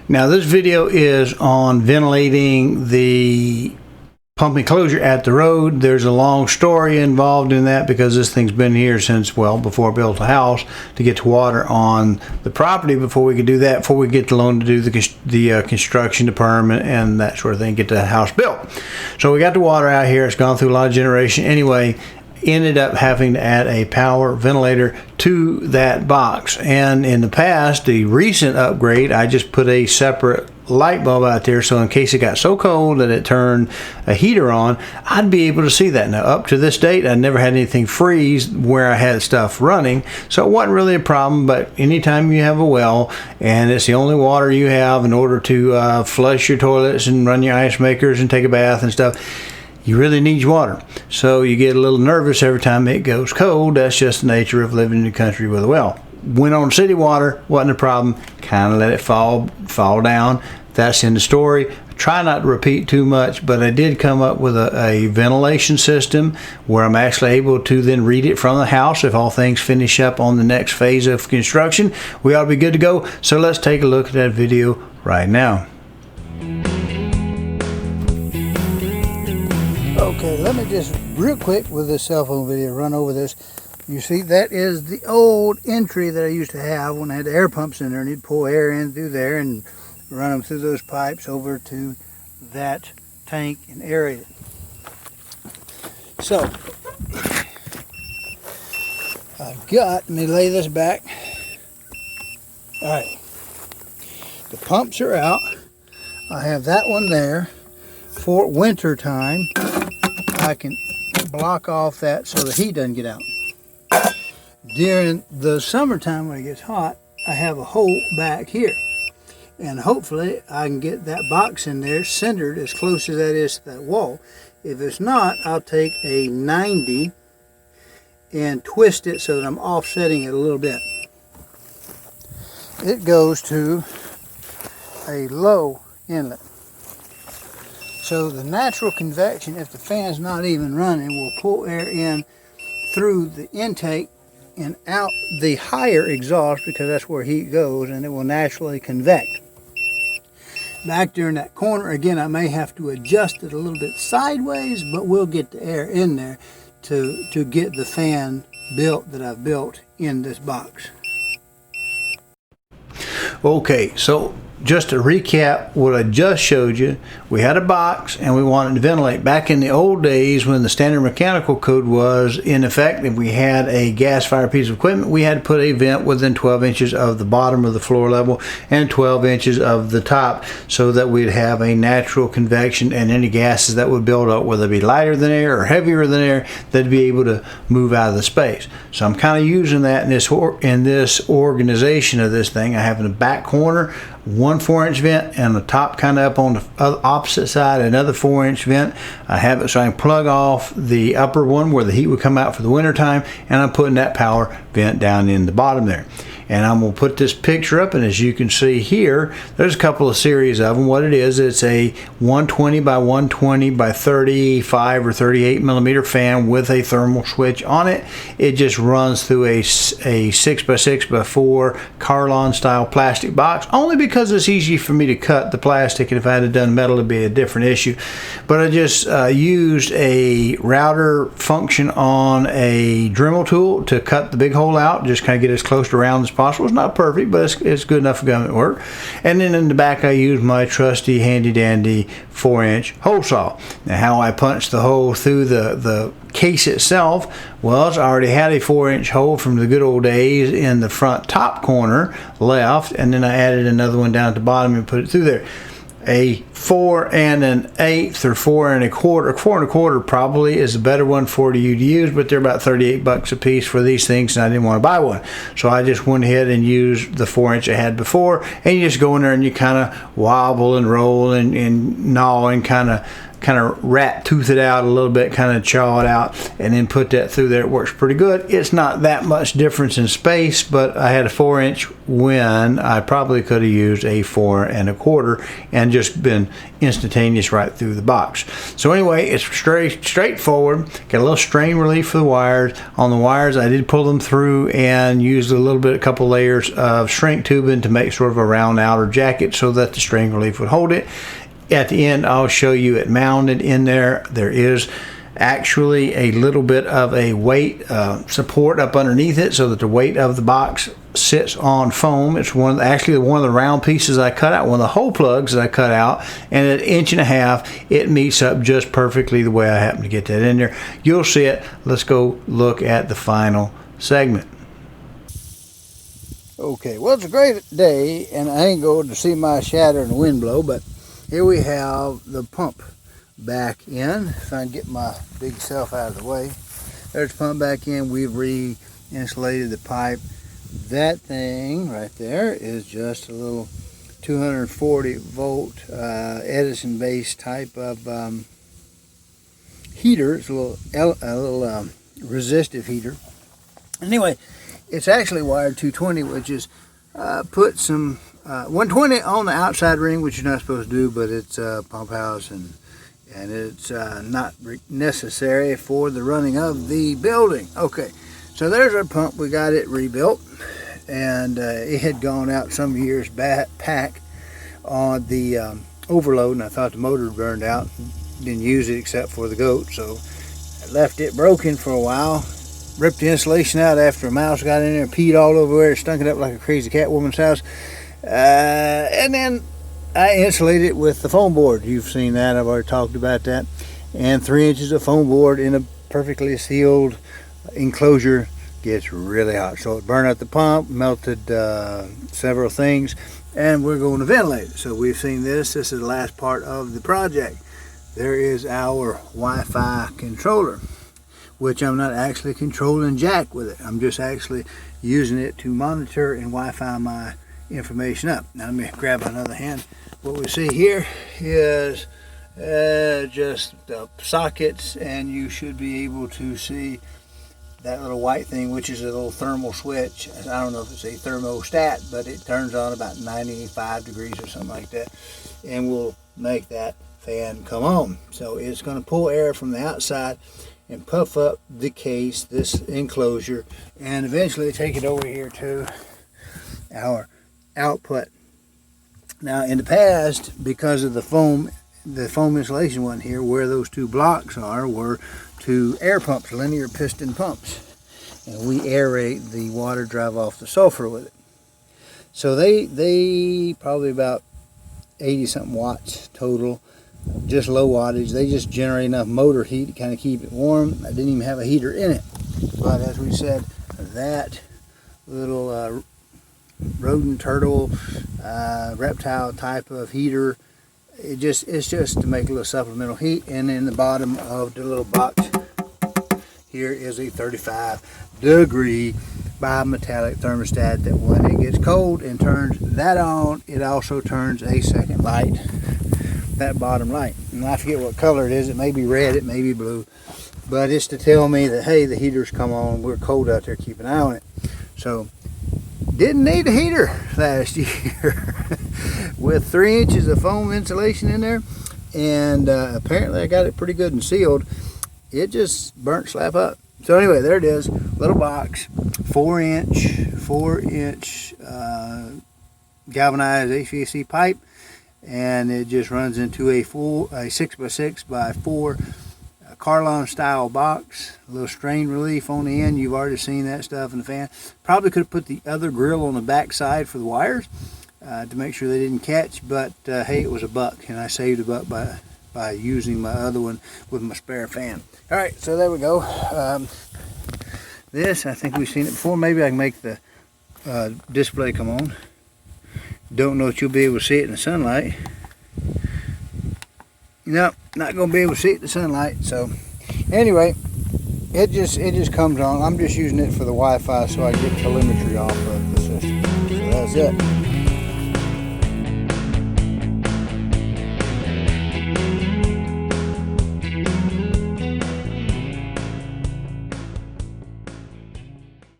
Now this video is on ventilating the pump enclosure at the road. There's a long story involved in that because this thing's been here since, well, before I built a house to get to water on the property. Before we could do that, before we get the loan to do the construction, the permit, and that sort of thing, get the house built. So we got the water out here. It's gone through a lot of generation. Anyway, ended up having to add a power ventilator to that box. And in the past, the recent upgrade, I just put a separate light bulb out there, so in case it got so cold that it turned a heater on, I'd be able to see that. Now up to this date, I never had anything freeze where I had stuff running, so it wasn't really a problem. But anytime you have a well and it's the only water you have in order to flush your toilets and run your ice makers and take a bath and stuff, you really need your water. So you get a little nervous every time it goes cold. That's just the nature of living in the country with a well. Went on city water, wasn't a problem. Kind of let it fall down. That's in the story. I try not to repeat too much, but I did come up with a ventilation system where I'm actually able to then read it from the house. If all things finish up on the next phase of construction, we ought to be good to go. So let's take a look at that video right now. Okay, let me just real quick with this cell phone video run over this. You see, that is the old entry that I used to have when I had the air pumps in there, and you'd pull air in through there and run them through those pipes over to that tank and aerate it. So I've got, let me lay this back. Alright, the pumps are out. I have that one there. For winter time, I can block off that so the heat doesn't get out. During the summertime when it gets hot, I have a hole back here, and hopefully I can get that box in there centered as close as that is to that wall. If it's not, I'll take a 90 and twist it so that I'm offsetting it a little bit. It goes to a low inlet. So the natural convection, if the fan's not even running, will pull air in through the intake and out the higher exhaust, because that's where heat goes, and it will naturally convect. Back there in that corner, again, I may have to adjust it a little bit sideways, but we'll get the air in there to get the fan built that I've built in this box. Okay, so just to recap what I just showed you, we had a box and we wanted to ventilate. Back in the old days when the standard mechanical code was in effect, if we had a gas-fired piece of equipment, we had to put a vent within 12 inches of the bottom of the floor level and 12 inches of the top, so that we'd have a natural convection, and any gases that would build up, whether it be lighter than air or heavier than air, they'd be able to move out of the space. So I'm kind of using that in this organization of this thing. I have in the back corner one 4-inch vent, and the top kind of up on the opposite side another 4-inch vent. I have it so I can plug off the upper one where the heat would come out for the winter time, and I'm putting that power vent down in the bottom there. And I'm going to put this picture up, and as you can see here, there's a couple of series of them. What it is, it's a 120 by 120 by 35 or 38 millimeter fan with a thermal switch on it. It just runs through a 6 by 6 by 4 Carlon style plastic box, only because it's easy for me to cut the plastic, and if I had done metal it'd be a different issue. But I just used a router function on a Dremel tool to cut the big hole out, just kind of get as close to round as possible. It's not perfect, but it's good enough for government work. And then in the back I use my trusty handy dandy 4-inch hole saw. Now how I punch the hole through the case itself, well, I already had a 4-inch hole from the good old days in the front top corner left, and then I added another one down at the bottom and put it through there. A 4 1/8 or 4 1/4. 4 1/4 probably is a better one for you to use, but they're about 38 bucks a piece for these things, and I didn't want to buy one. So I just went ahead and used the 4-inch I had before, and you just go in there and you kind of wobble and roll and gnaw and kind of kind of rat tooth it out a little bit, kind of chaw it out, and then put that through there. It works pretty good. It's not that much difference in space, but I had a 4-inch when I probably could have used a 4 1/4 and just been instantaneous right through the box. So anyway, it's straightforward. Got a little strain relief for the wires. On the wires, I did pull them through and used a couple layers of shrink tubing to make sort of a round outer jacket so that the strain relief would hold it. At the end, I'll show you it mounted in there. There is actually a little bit of a weight support up underneath it so that the weight of the box sits on foam. It's actually one of the round pieces I cut out, one of the hole plugs that I cut out, and at 1.5 inches it meets up just perfectly the way I happen to get that in there. You'll see it. Let's go look at the final segment. Okay, well, it's a great day, and I ain't going to see my shadow in the wind blow, but here we have the pump back in. If I can get my big self out of the way. There's the pump back in. We've re-insulated the pipe. That thing right there is just a little 240 volt Edison based type of heater. It's a little resistive heater. Anyway, it's actually wired 220, which is put some 120 on the outside ring, which you're not supposed to do, but it's a pump house, and it's not necessary for the running of the building. Okay, so there's our pump. We got it rebuilt, and it had gone out some years back on the overload, and I thought the motor burned out. Didn't use it except for the goat, so I left it broken for a while. Ripped the insulation out after a mouse got in there and peed all over it, stunk it up like a crazy cat woman's house. And then I insulated it with the foam board. You've seen that. I've already talked about that. And 3 inches of foam board in a perfectly sealed enclosure gets really hot. So it burned out the pump, melted several things, and we're going to ventilate it. So we've seen this. This is the last part of the project. There is our Wi-Fi controller, which I'm not actually controlling jack with it. I'm just actually using it to monitor and Wi-Fi my information up. Now let me grab another hand. What we see here is just the sockets, and you should be able to see that little white thing, which is a little thermal switch. I don't know if it's a thermostat, but it turns on about 95 degrees or something like that, and will make that fan come on. So it's going to pull air from the outside and puff up the case, this enclosure, and eventually take it over here to our output. Now in the past, because of the foam insulation wasn't here, where those two blocks are were two air pumps, linear piston pumps, and we aerate the water, drive off the sulfur with it. So they probably about 80 something watts total, just low wattage. They just generate enough motor heat to kind of keep it warm. I didn't even have a heater in it, but as we said, that little rodent, turtle, reptile type of heater, it's just to make a little supplemental heat. And in the bottom of the little box here is a 35-degree bimetallic thermostat that when it gets cold and turns that on, it also turns a second light, that bottom light. And I forget what color it is. It may be red, it may be blue, but it's to tell me that, hey, the heater's come on, we're cold out there, keep an eye on it. So didn't need a heater last year with 3 inches of foam insulation in there, and apparently I got it pretty good and sealed. It just burnt slap up. So anyway, there it is, little box, 4-inch galvanized HVAC pipe, and it just runs into a 6x6x4 Carlon style box. A little strain relief on the end. You've already seen that stuff in the fan. Probably could have put the other grill on the back side for the wires to make sure they didn't catch, but hey, it was $1, and I saved $1 by using my other one with my spare fan. All right, so there we go. This, I think we've seen it before. Maybe I can make the display come on. Don't know if you'll be able to see it in the sunlight. Nope, not going to be able to see it in the sunlight. So anyway, it just comes on. I'm just using it for the Wi-Fi so I get telemetry off of the system. So that's it.